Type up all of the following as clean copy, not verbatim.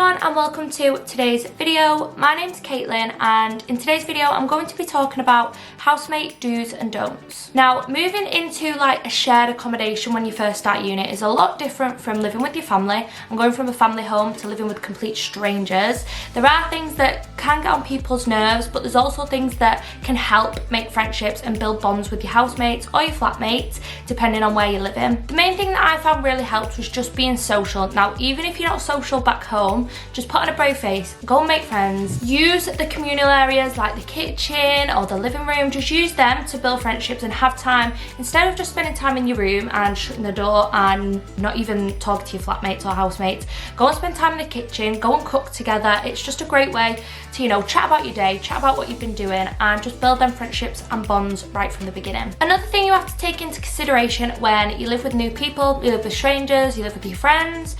everyone and welcome to today's video. My name's Caitlyn and in today's video I'm going to be talking about housemate do's and don'ts. Now, moving into like a shared accommodation when you first start uni is a lot different from living with your family. I'm going from a family home to living with complete strangers. There are things that can get on people's nerves, but there's also things that can help make friendships and build bonds with your housemates or your flatmates depending on where you're living. The main thing that I found really helped was just being social. Now, even if you're not social back home, just put on a brave face, go and make friends. Use the communal areas like the kitchen or the living room. Just use them to build friendships and have time, instead of just spending time in your room and shutting the door and not even talking to your flatmates or housemates. Go and spend time in the kitchen, go and cook together. It's just a great way to, chat about your day, chat about what you've been doing, and just build them friendships and bonds right from the beginning. Another thing you have to take into consideration when you live with new people, you live with strangers, you live with your friends,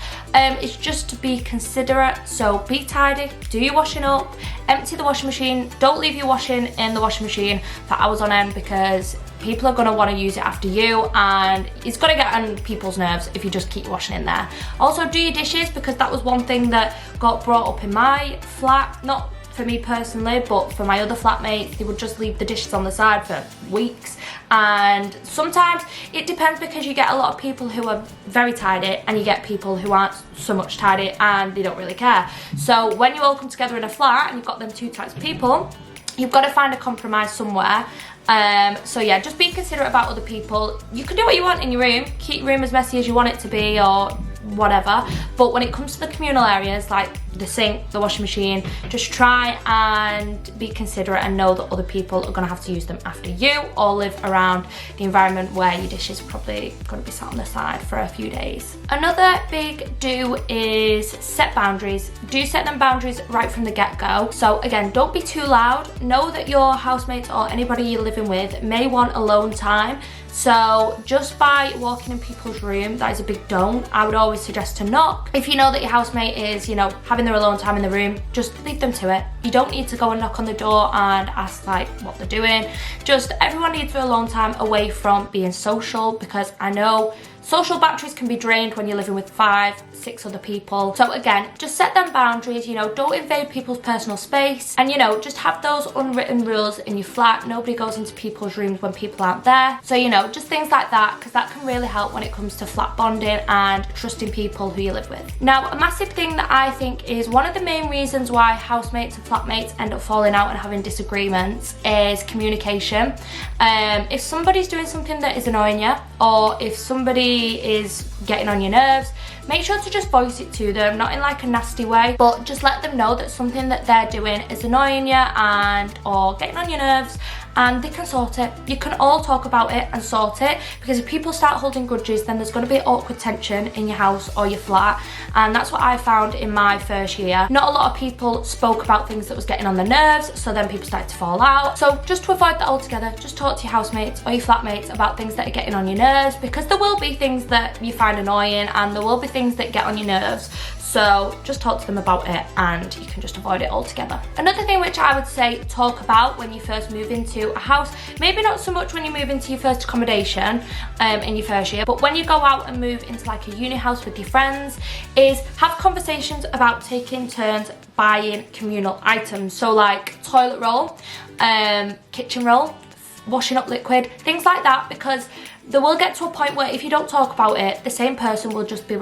is just to be considerate. So be tidy, do your washing up, empty the washing machine. Don't leave your washing in the washing machine for hours on end, because people are going to want to use it after you and it's going to get on people's nerves if you just keep washing in there. Also, do your dishes, because that was one thing that got brought up in my flat. Not for me personally, but for my other flatmates, they would just leave the dishes on the side for weeks. And sometimes it depends, because you get a lot of people who are very tidy and you get people who aren't so much tidy and they don't really care. So when you all come together in a flat and you've got them two types of people, you've got to find a compromise somewhere. So yeah, just be considerate about other people. You can do what you want in your room, keep your room as messy as you want it to be or whatever, but when it comes to the communal areas like the sink, the washing machine, just try and be considerate and know that other people are going to have to use them after you, or live around the environment where your dishes are probably going to be sat on the side for a few days. Another big do is set boundaries. Do set them boundaries right from the get-go. So again, don't be too loud. Know that your housemates or anybody you're living with may want alone time. So just by walking in people's room, that is a big don't. I would always suggest to knock. If you know that your housemate is, having their alone time in the room, just leave them to it. You don't need to go and knock on the door and ask like what they're doing. Just everyone needs their alone time away from being social, because I know social batteries can be drained when you're living with 5-6 other people. So again, just set them boundaries, don't invade people's personal space, and just have those unwritten rules in your flat. Nobody goes into people's rooms when people aren't there. So just things like that, because that can really help when it comes to flat bonding and trusting people who you live with. Now, a massive thing that I think is one of the main reasons why housemates and flatmates end up falling out and having disagreements is communication. If somebody's doing something that is annoying you, or if somebody is getting on your nerves, make sure to just voice it to them, not in like a nasty way, but just let them know that something that they're doing is annoying you and or getting on your nerves, and they can sort it. You can all talk about it and sort it, because if people start holding grudges, then there's going to be awkward tension in your house or your flat, and that's what I found in my first year. Not a lot of people spoke about things that was getting on their nerves, so then people started to fall out. So just to avoid that altogether, just talk to your housemates or your flatmates about things that are getting on your nerves, because there will be things that you find annoying and there will be things that get on your nerves. So just talk to them about it and you can just avoid it altogether. Another thing which I would say talk about when you first move into a house, maybe not so much when you move into your first accommodation in your first year, but when you go out and move into like a uni house with your friends, is have conversations about taking turns buying communal items. So like toilet roll, kitchen roll, washing up liquid, things like that, because there will get to a point where if you don't talk about it, the same person will just be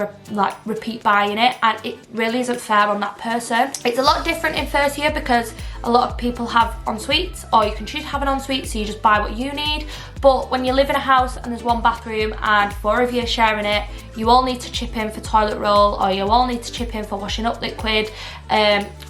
repeat buying it, and it really isn't fair on that person. It's a lot different in first year because a lot of people have en-suites, or you can choose to have an en-suite, so you just buy what you need. But when you live in a house and there's one bathroom and 4 of you are sharing it, you all need to chip in for toilet roll, or you all need to chip in for washing up liquid.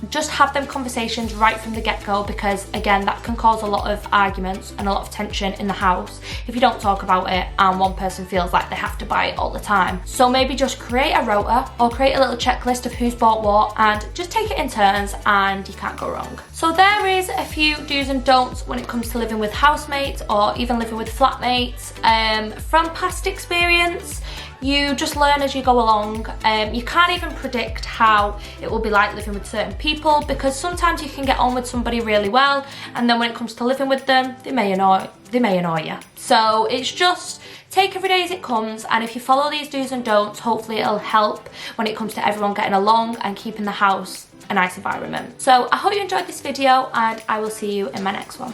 Just have them conversations right from the get-go, because again, that can cause a lot of arguments and a lot of tension in the house if you don't talk about it and one person feels like they have to buy it all the time. So maybe just create a rota or create a little checklist of who's bought what, and just take it in turns and you can't go wrong. So there is a few do's and don'ts when it comes to living with housemates or even living with flatmates. From past experience, you just learn as you go along. You can't even predict how it will be like living with certain people, because sometimes you can get on with somebody really well, and then when it comes to living with them, they may annoy you. So it's just take every day as it comes, and if you follow these do's and don'ts, hopefully it'll help when it comes to everyone getting along and keeping the house a nice environment. So I hope you enjoyed this video, and I will see you in my next one.